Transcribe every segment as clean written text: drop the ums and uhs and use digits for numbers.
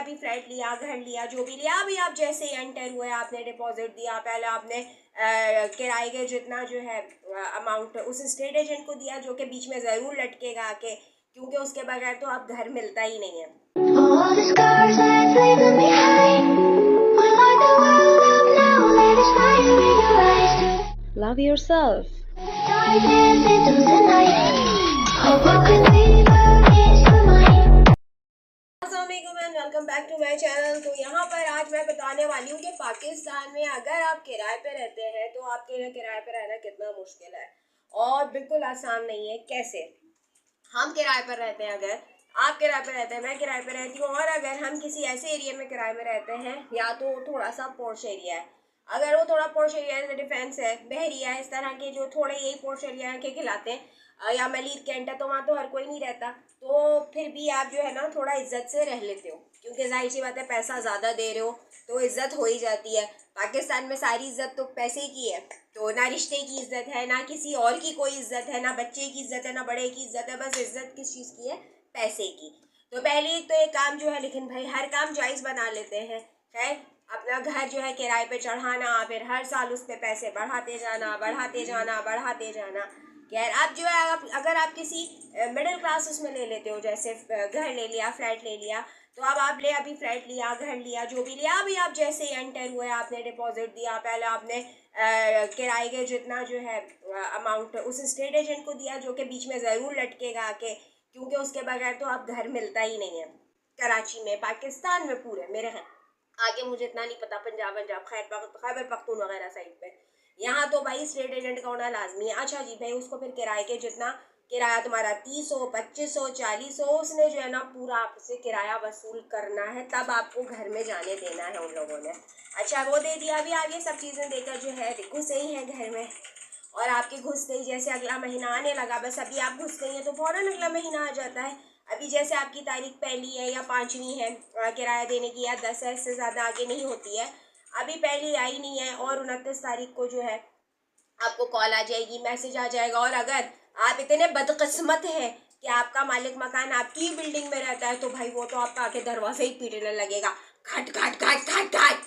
अभी फ्लैट लिया, घर लिया, जो भी लिया, अभी आप जैसे ही एंटर हुए आपने डिपॉजिट दिया, पहले आपने किराए के जितना जो है अमाउंट उस स्टेट एजेंट को दिया, जो कि बीच में ज़रूर लटकेगा आके, क्योंकि उसके बगैर तो आप घर मिलता ही नहीं है। Love yourself. Welcome back to my channel. तो यहाँ पर आज मैं बताने वाली हूँ कि पाकिस्तान में अगर आप किराए पे रहते हैं तो आपके लिए किराए पे रहना कितना मुश्किल है और बिल्कुल आसान नहीं है। कैसे हम किराए पर रहते हैं, अगर आप किराए पर रहते हैं, मैं किराए पर रहती हूँ, और अगर हम किसी ऐसे एरिया में किराए में रहते हैं या तो थोड़ा सा पॉश एरिया है, अगर वो थोड़ा पॉश एरिया है, डिफेंस है, बहरिया है, इस तरह के जो थोड़े यही पॉश एरिया के खिलाते हैं, या मलिर कैंट है, तो वहाँ तो हर कोई नहीं रहता, तो फिर भी आप जो है ना थोड़ा इज्जत से रह लेते हो, क्योंकि जाहिर सी बात है पैसा ज़्यादा दे रहे हो तो इज्जत हो ही जाती है। पाकिस्तान में सारी इज्जत तो पैसे की है, तो ना रिश्ते की इज्जत है, ना किसी और की कोई इज्जत है, ना बच्चे की इज्जत है, ना बड़े की इज्जत है, बस इज्जत किस चीज़ की है? पैसे की। तो पहले एक तो ये काम जो है, लेकिन भाई हर काम जायज़ बना लेते हैं। खैर, अपना घर जो है किराए पे चढ़ाना, फिर हर साल उस पर पैसे बढ़ाते जाना बढ़ाते जाना बढ़ाते जाना। खैर, अब जो है अगर आप किसी मिडिल क्लास उसमें ले लेते हो, जैसे घर ले लिया, फ्लैट ले लिया, तो अब आप अभी फ्लैट लिया, घर लिया, जो भी लिया, अभी आप जैसे ही एंटर हुए आपने डिपॉजिट दिया, पहले आपने किराए के जितना जो है अमाउंट उस स्टेट एजेंट को दिया, जो कि बीच में ज़रूर लटकेगा आके, क्योंकि उसके बगैर तो आप घर मिलता ही नहीं है कराची में, पाकिस्तान में पूरे मेरे आगे मुझे इतना नहीं पता, पंजाब खैबर पख्तून वगैरह साइड पे, यहाँ तो भाई स्टेट एजेंट का होना लाजमी है। अच्छा जी भाई, उसको फिर किराए के जितना किराया तुम्हारा 30 हो, 25 हो, 40 हो, उसने जो है ना पूरा आपसे किराया वसूल करना है, तब आपको घर में जाने देना है उन लोगों ने। अच्छा, वो दे दिया, अभी आप ये सब चीज़ें देकर जो है घुसे ही हैं घर में, और आपके घुसते ही जैसे अगला महीना आने लगा, बस अभी आप घुस गई हैं तो फ़ौरन अगला महीना आ जाता है। अभी जैसे आपकी तारीख पहली है या 5वीं है किराया देने की, या 10 है, इससे ज़्यादा आगे नहीं होती है, अभी पहली आई नहीं है, और 29 तारीख को जो है आपको कॉल आ जाएगी, मैसेज आ जाएगा। और अगर आप इतने बदकिस्मत हैं कि आपका मालिक मकान आपकी ही बिल्डिंग में रहता है, तो भाई वो तो आपका आके दरवाजे ही पीटने लगेगा, घट घट घट घट घट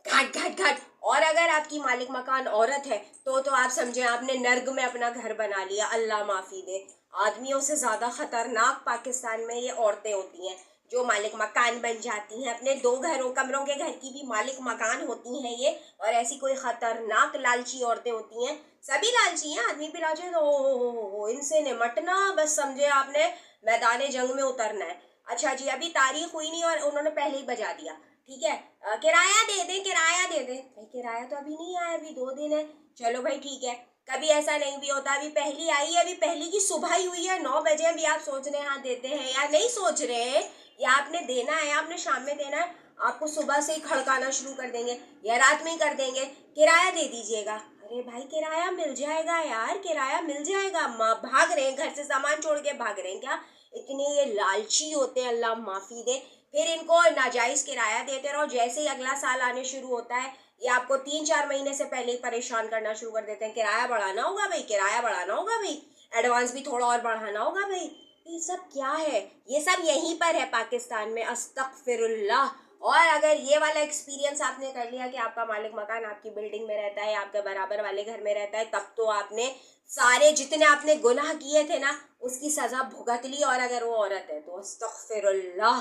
घट घट घट। और अगर आपकी मालिक मकान औरत है तो आप समझे आपने नर्क में अपना घर बना लिया, अल्लाह माफ़ी दे। आदमियों से ज़्यादा ख़तरनाक पाकिस्तान में ये औरतें होती हैं, जो मालिक मकान बन जाती हैं, अपने 2 कमरों के घर की भी मालिक मकान होती हैं ये, और ऐसी कोई ख़तरनाक लालची औरतें होती हैं। सभी लालची हैं, आदमी भी लालची है, तो हो इनसे निमटना, बस समझे आपने मैदान जंग में उतरना है। अच्छा जी, अभी तारीख हुई नहीं और उन्होंने पहले ही बजा दिया, ठीक है, किराया दे दें, किराया दे दें। भाई किराया तो अभी नहीं आया, अभी 2 दिन है, चलो भाई ठीक है। कभी ऐसा नहीं भी होता, अभी पहली आई है, अभी पहली की सुबह ही हुई है, 9 बजे, अभी आप सोच रहे हैं हाँ देते हैं, या नहीं सोच रहे हैं, या आपने देना है, आपने शाम में देना है, आपको सुबह से ही खड़काना शुरू कर देंगे या रात में ही कर देंगे, किराया दे दीजिएगा। अरे भाई किराया मिल जाएगा यार, किराया मिल जाएगा, भाग रहे हैं घर से, सामान छोड़ के भाग रहे हैं क्या? इतने ये लालची होते हैं, अल्लाह माफ़ी दे। फिर इनको नाजायज़ किराया देते रहो, जैसे ही अगला साल आने शुरू होता है ये आपको 3-4 महीने से पहले ही परेशान करना शुरू कर देते हैं, किराया बढ़ाना होगा भाई, किराया बढ़ाना होगा भाई, एडवांस भी थोड़ा और बढ़ाना होगा भाई। ये सब क्या है? ये सब यहीं पर है पाकिस्तान में, अस्तगफिरुल्लाह। और अगर ये वाला एक्सपीरियंस आपने कर लिया कि आपका मालिक मकान आपकी बिल्डिंग में रहता है, आपके बराबर वाले घर में रहता है, तब तो आपने सारे जितने आपने गुनाह किए थे ना उसकी सज़ा भुगत ली। और अगर वो औरत है तो अस्तगफिरुल्लाह,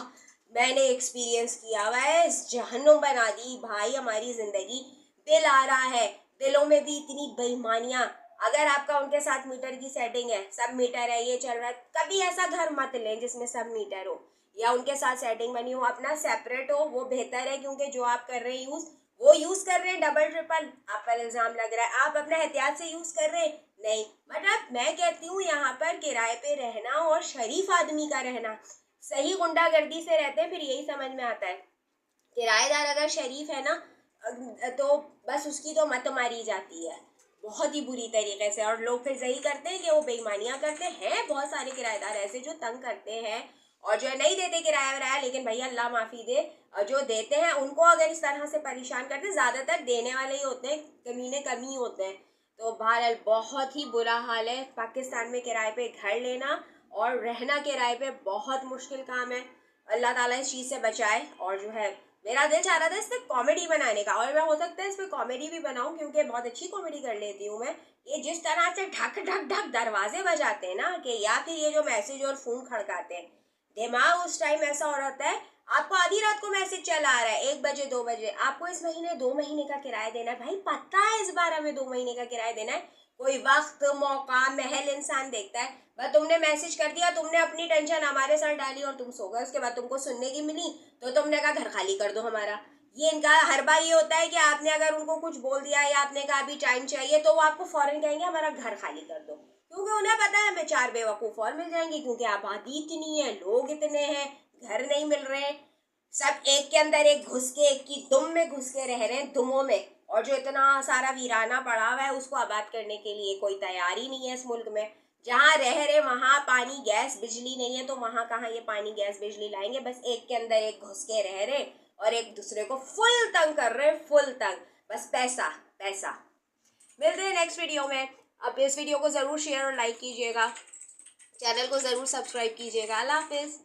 मैंने एक्सपीरियंस किया हुआ है, जहन्नुम बना दी भाई हमारी ज़िंदगी। बिल आ रहा है, बिलों में भी इतनी बेईमानियाँ। अगर आपका उनके साथ मीटर की सेटिंग है, सब मीटर है, ये चल रहा है, कभी ऐसा घर मत लें जिसमें सब मीटर हो या उनके साथ सेटिंग बनी हो, अपना सेपरेट हो, वो बेहतर है, क्योंकि जो आप कर रहे हैं यूज़, वो यूज़ कर रहे हैं डबल ट्रिपल, आप पर इल्ज़ाम लग रहा है, आप अपना एहतियात से यूज़ कर रहे हैं नहीं। मतलब मैं कहती हूँ यहाँ पर किराए पे रहना और शरीफ आदमी का रहना, सही गुंडागर्दी से रहते हैं फिर यही समझ में आता है। किराएदार अगर शरीफ है ना तो बस उसकी तो मत मारी जाती है बहुत ही बुरी तरीके से, और लोग फिर यही करते हैं कि वो बेईमानियाँ करते हैं। बहुत सारे किराएदार ऐसे जो तंग करते हैं और जो नहीं देते किराया वराया, लेकिन भैया अल्लाह माफ़ी दे, और जो देते हैं उनको अगर इस तरह से परेशान करते हैं, ज़्यादातर देने वाले ही होते हैं, कमीने कम ही होते हैं। तो बहरहाल बहुत ही बुरा हाल है पाकिस्तान में, किराए पे घर लेना और रहना किराए पे बहुत मुश्किल काम है। अल्लाह ताला इस चीज़ से बचाए। और जो है मेरा दिल चाह रहा था इस पर कॉमेडी बनाने का, और मैं हो सकता है इस पर कॉमेडी भी बनाऊं क्योंकि बहुत अच्छी कॉमेडी कर लेती हूँ मैं। ये जिस तरह से ढक ढक ढक दरवाजे बजाते हैं ना, कि या फिर ये जो मैसेज और फ़ोन खड़काते हैं, दिमाग उस टाइम ऐसा हो रहा है। आपको आधी रात को मैसेज चला आ रहा है 1 बजे 2 बजे, आपको इस महीने 2 महीने का किराया देना है। भाई पता है इस बार हमें 2 महीने का किराया देना है। कोई वक्त मौका महल इंसान देखता है। बस तुमने मैसेज कर दिया, तुमने अपनी टेंशन हमारे सर डाली और तुम सो गए। उसके बाद तुमको सुनने की मिली तो तुमने कहा घर खाली कर दो हमारा। ये इनका हर बार ये होता है कि आपने अगर उनको कुछ बोल दिया या आपने कहा अभी टाइम चाहिए तो वो आपको फौरन कहेंगे हमारा घर खाली कर दो, क्योंकि उन्हें पता है हमें 4 बेवकूफ़ और मिल जाएंगे, क्योंकि आबादी इतनी है, लोग इतने हैं, घर नहीं मिल रहे, सब एक के अंदर एक घुस के, एक की दुम में घुस के रह रहे हैं, दुमों में। और जो इतना सारा वीराना पड़ा हुआ है उसको आबाद करने के लिए कोई तैयारी नहीं है इस मुल्क में। जहाँ रह रहे वहाँ पानी गैस बिजली नहीं है, तो वहाँ कहाँ ये पानी गैस बिजली लाएंगे। बस एक के अंदर एक घुस के रह रहे और एक दूसरे को फुल तंग कर रहे, फुल तंग, बस पैसा पैसा। मिलते हैं नेक्स्ट वीडियो में। अब इस वीडियो को ज़रूर शेयर और लाइक कीजिएगा, चैनल को ज़रूर सब्सक्राइब कीजिएगा। अल्लाह हाफिज़।